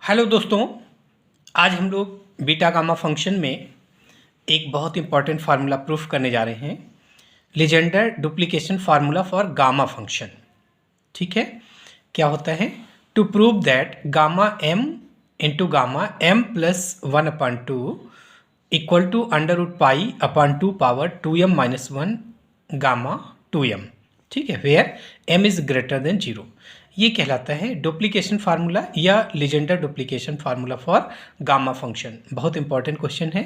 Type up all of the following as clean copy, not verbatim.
Hello दोस्तों, आज हम लोग बीटा गामा फंक्शन में एक बहुत इंपॉर्टेंट फार्मूला प्रूफ करने जा रहे हैं। Legendre duplication formula for gamma function. ठीक है, क्या होता है? To prove that gamma m into gamma m plus 1/2 equal to under root pi upon 2 power 2m minus 1 gamma 2m। ठीक है, where m is greater than 0। ये कहलाता है डुप्लीकेशन फार्मूला या Legendre duplication formula for gamma function. बहुत important question है।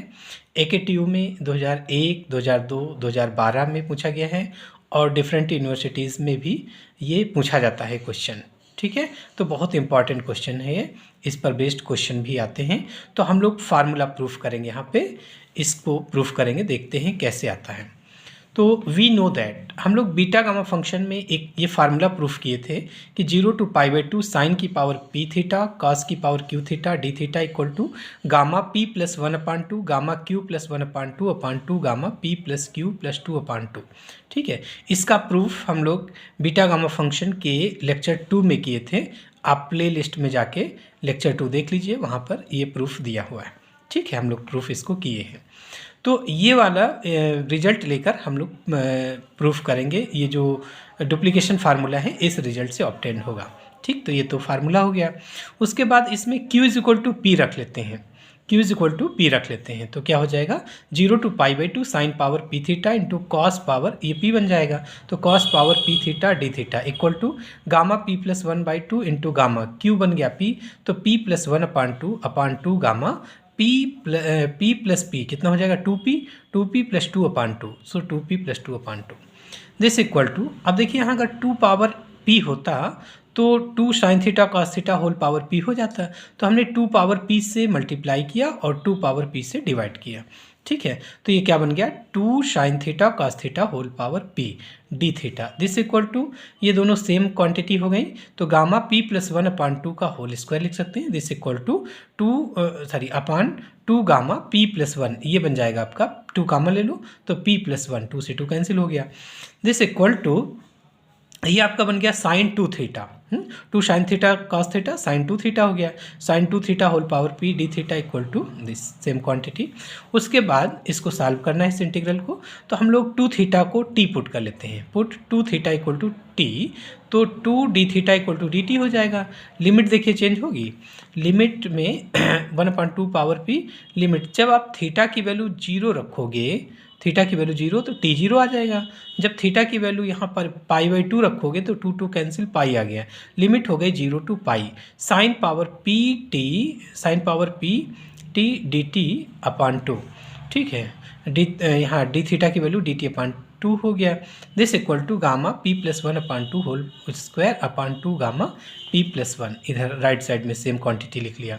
AKTU में 2001, 2002, 2012 में पूछा गया है और डिफरेंट यूनिवर्सिटीज़ में भी ये पूछा जाता है क्वेश्चन। ठीक है, तो बहुत इंपॉर्टेंट क्वेश्चन है ये। इस पर बेस्ड क्वेश्चन भी आते हैं, तो हम लोग फार्मूला प्रूफ करेंगे। यहाँ पे इसको प्रूफ करेंगे, देखते हैं कैसे आता है। तो वी नो दैट हम लोग बीटा गामा फंक्शन में एक ये फार्मूला प्रूफ किए थे कि 0 to π/2 साइन की पावर p थीटा कॉस की power q theta d theta equal to gamma p plus 1/2 gamma q plus 1/2 gamma p plus q plus 2/2। ठीक है, इसका प्रूफ हम लोग बीटा गामा फंक्शन के लेक्चर 2 में किए थे। आप प्ले लिस्ट में जाके लेक्चर 2 देख लीजिए, वहाँ पर ये प्रूफ दिया हुआ है। ठीक है, हम लोग प्रूफ इसको किए हैं। तो ये वाला रिजल्ट लेकर हम लोग प्रूफ करेंगे। ये जो डुप्लीकेशन फार्मूला है इस रिजल्ट से ऑब्टेन होगा। ठीक, तो ये तो फार्मूला हो गया। उसके बाद इसमें q is equal to p रख लेते हैं। q is equal to p रख लेते हैं तो क्या हो जाएगा? 0 to π/2 sine power p theta into cos power, ये p बन जाएगा तो cos power p theta d theta equal to gamma p plus 1/2 into gamma q बन गया p, तो p plus 1/2 gamma p plus p कितना हो जाएगा? 2p plus 2/2, so 2p plus 2/2 this equal to. अब देखिए यहाँ अगर 2 पावर p होता तो 2 sine theta cos theta whole power p हो जाता, तो हमने 2 पावर p से मल्टीप्लाई किया और 2 पावर p से डिवाइड किया। ठीक है, तो ये क्या बन गया? 2 sine theta cos theta whole power p d theta this equal to, ये दोनों सेम क्वांटिटी हो गई तो गामा p प्लस 1/2 का होल स्क्वायर लिख सकते हैं। This equal to 2 gamma p plus 1, ये बन जाएगा आपका 2 कामा ले लो तो p प्लस 1, 2 से 2 कैंसिल हो गया। दिस इक्वल टू ये आपका बन गया sine 2 theta, 2 sine theta cos theta sine 2 theta हो गया, sine 2 theta whole power p d theta equal to this same quantity. उसके बाद इसको सॉल्व करना है इस इंटीग्रल को, तो हम लोग 2 थीटा को t पुट कर लेते हैं। Put 2 theta equal to t, तो 2 d theta equal to d t हो जाएगा। लिमिट देखिए चेंज होगी, लिमिट में 1/2 पावर p लिमिट, जब आप थीटा की वैल्यू 0 रखोगे, थीटा की वैल्यू 0 तो t 0 आ जाएगा। जब थीटा की वैल्यू यहाँ पर π/2 रखोगे तो 2 कैंसिल, पाई आ गया। लिमिट हो गई 0 to π, sine power p t d t upon 2। ठीक है, यहाँ डी थीटा की वैल्यू डी टी अपान 2 हो गया। This equal to gamma p plus 1/2 whole square upon 2 gamma p plus 1, इधर राइट साइड में सेम क्वांटिटी लिख लिया।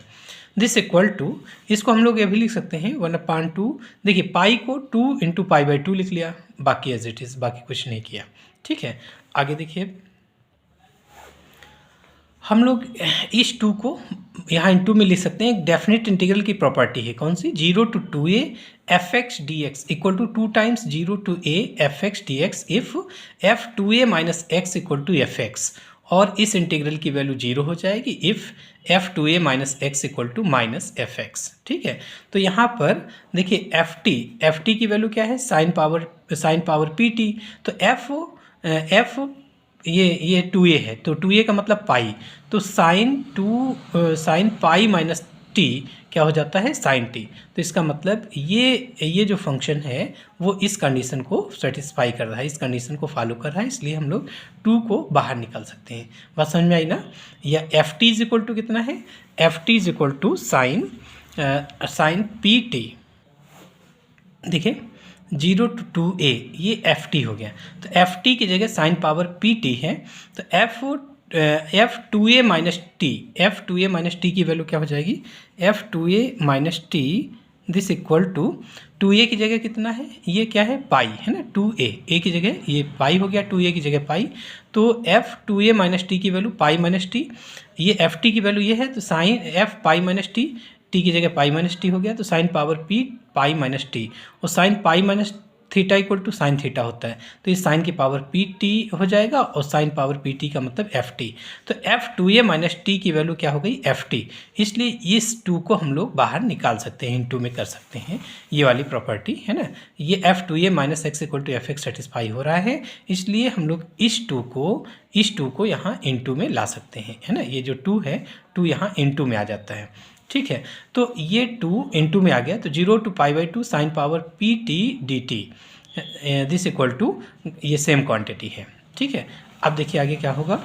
दिस इक्वल टू, इसको हम लोग ये भी लिख सकते हैं 1/2, देखिए पाई को 2 इंटू π/2 लिख लिया, बाकी एज इट इज़, बाकी कुछ नहीं किया। ठीक है, आगे देखिए हम लोग इस 2 को यहाँ इंटू में लिख सकते हैं। एक डेफिनेट इंटीग्रल की प्रॉपर्टी है, कौन सी? 0 to 2a fx dx equal to 2 times 0 to a fx dx if f 2a minus x equal to fx, और इस इंटीग्रल की वैल्यू 0 हो जाएगी if f 2a minus x equal to minus fx। ठीक है, तो यहाँ पर देखिए ft की वैल्यू क्या है? साइन पावर pt, तो f ये 2a है तो 2a का मतलब पाई, तो साइन पाई माइनस t क्या हो जाता है? Sine t। तो इसका मतलब ये जो फंक्शन है वो इस कंडीशन को सेटिस्फाई कर रहा है, इस कंडीशन को फॉलो कर रहा है, इसलिए हम लोग 2 को बाहर निकाल सकते हैं। बात समझ में आई ना? या f t is equal to कितना है? F t is equal to sine p t, देखिए 0 to 2a, ये एफ टी हो गया। तो एफ टी की जगह साइन पावर पी टी है, तो एफ 2a माइनस टी की वैल्यू क्या हो जाएगी? F 2a minus t this equal to 2a की जगह कितना है? ये क्या है? पाई है ना, 2a की जगह ये पाई हो गया, 2a की जगह पाई, तो एफ 2a माइनस टी की वैल्यू पाई माइनस टी, ये एफ टी की वैल्यू ये है, तो sine f pi minus t की जगह पाई माइनस टी हो गया, तो sine power p pi minus t, और sine pi minus theta equal to sine theta होता है, तो ये साइन की पावर पी टी हो जाएगा और साइन पावर पी टी का मतलब एफ टी। तो F two a minus t की वैल्यू क्या हो गई, एफ टी। इसलिए इस टू को हम लोग बाहर निकाल सकते हैं, इनटू में कर सकते हैं, ये वाली प्रॉपर्टी है ना। ये f two a minus x equal to f x satisfy हो रहा है, इसलिए हम लोग इस टू को यहाँ इनटू में ला सकते हैं, है ना। ये जो टू है, टू यहाँ इनटू में आ जाता है, ठीक है। तो ये टू इनटू में आ गया, तो 0 to π/2 sine power p t d t this equal to ये सेम क्वांटिटी है, ठीक है। अब देखिए आगे क्या होगा,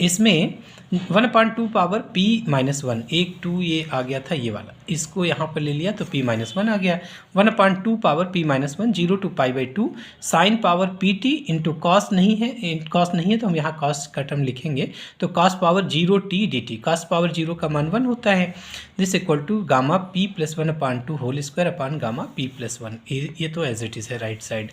इसमें 1/2 पावर p माइनस 1, एक टू ये आ गया था ये वाला, इसको यहाँ पर ले लिया तो p माइनस 1 आ गया। 1/2 power p minus 1 0 to π/2 sine power p t into cos नहीं है, कॉस नहीं है तो हम यहाँ कॉस का टर्म लिखेंगे, तो cos power 0 t d t, cos power 0 का मान 1 होता है, this equal to gamma p plus 1/2 whole square upon gamma p plus 1। ये तो एज इट इज़ है राइट साइड।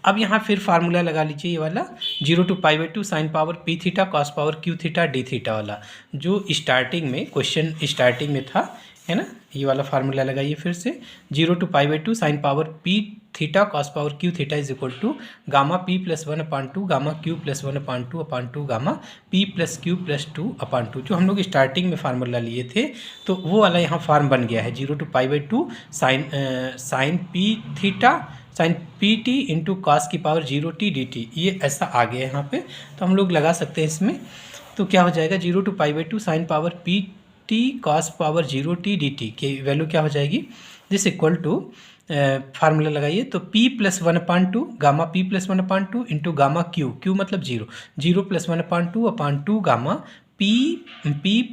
अब यहाँ फिर फार्मूला लगा लीजिए, ये वाला 0 to π/2 sine power p theta cos power q theta d theta वाला, जो स्टार्टिंग में क्वेश्चन स्टार्टिंग में था, है ना। ये वाला फार्मूला लगाइए फिर से, 0 to π/2 sine power p theta cos power q theta is equal to gamma p plus 1/2 gamma q plus 1/2 gamma p plus q plus 2/2, जो हम लोग स्टार्टिंग में फार्मूला लिए थे, तो वो वाला यहाँ फार्म बन गया है। 0 to π/2 sine p theta sine p t into cos की पावर 0 t डी टी, ये ऐसा आ गया यहाँ पे, तो हम लोग लगा सकते हैं इसमें। तो क्या हो जाएगा, 0 to π/2 sine power p t cos power 0 t d t की वैल्यू क्या हो जाएगी, दिस इक्वल टू फार्मूला लगाइए, तो p plus 1/2 gamma p plus 1/2 into gamma Q मतलब 0 plus 1/2 gamma p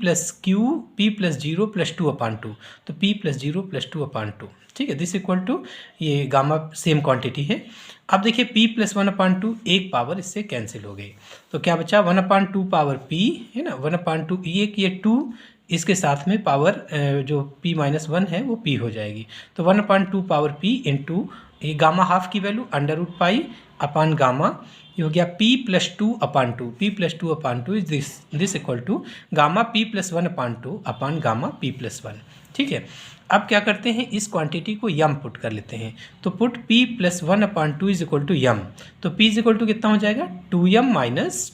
plus Q p plus 0 plus 2/2, तो p plus 0 plus 2/2, ठीक है। दिस इक्वल टू ये गामा सेम क्वांटिटी है। अब देखिए p प्लस 1/2 एक पावर इससे कैंसिल हो गई, तो क्या बचा 1/2 पावर p, है ना। 1/2 ये 2 इसके साथ में पावर जो p माइनस 1 है वो p हो जाएगी, तो 1/2 पावर p इंटू ये गामा हाफ की वैल्यू √π अपान गामा, ये हो गया p plus 2/2, p plus 2/2 is this equal to gamma p plus 1/2 upon gamma p plus 1, ठीक है। अब क्या करते हैं, इस क्वांटिटी को यम पुट कर लेते हैं, तो put p plus 1/2 is equal to m, तो p इज इक्वल टू कितना हो जाएगा 2m माइनस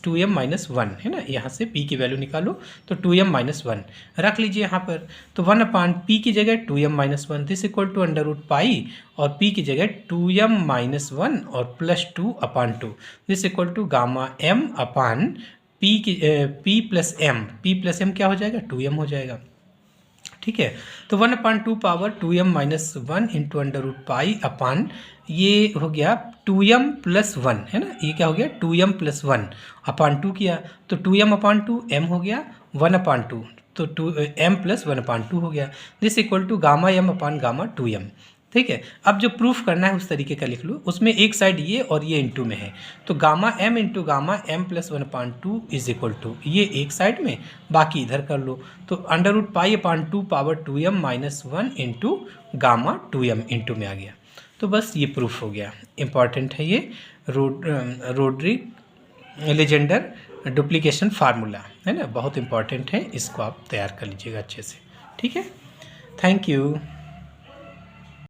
1, है ना। यहाँ से p की वैल्यू निकालो, तो 2m माइनस 1 रख लीजिए यहाँ पर, तो 1/p की जगह 2m minus 1 this equal to √π, और p की जगह 2m माइनस 1 और plus 2/2 this equal to gamma m upon p plus m क्या हो जाएगा 2m हो जाएगा, ठीक है। तो 1/2 पावर 2m माइनस 1 इंटू √π अपान ये हो गया 2m प्लस 1, है ना। ये क्या हो गया 2m प्लस 1/2 किया, तो 2m/2 m हो गया 1/2, तो 2m प्लस 1/2 हो गया, this equal to gamma m upon gamma 2m, ठीक है। अब जो प्रूफ करना है उस तरीके का लिख लो, उसमें एक साइड ये और ये इनटू में है, तो gamma m into gamma m plus 1/2 is equal to ये एक साइड में, बाकी इधर कर लो, तो √π/2 power 2m minus 1 into gamma 2m into में आ गया। तो बस ये प्रूफ हो गया, इम्पॉर्टेंट है ये रोड्रिग-लेजेंडर डुप्लीकेशन फार्मूला, है ना, बहुत इंपॉर्टेंट है, इसको आप तैयार कर लीजिएगा अच्छे से, ठीक है। Thank you.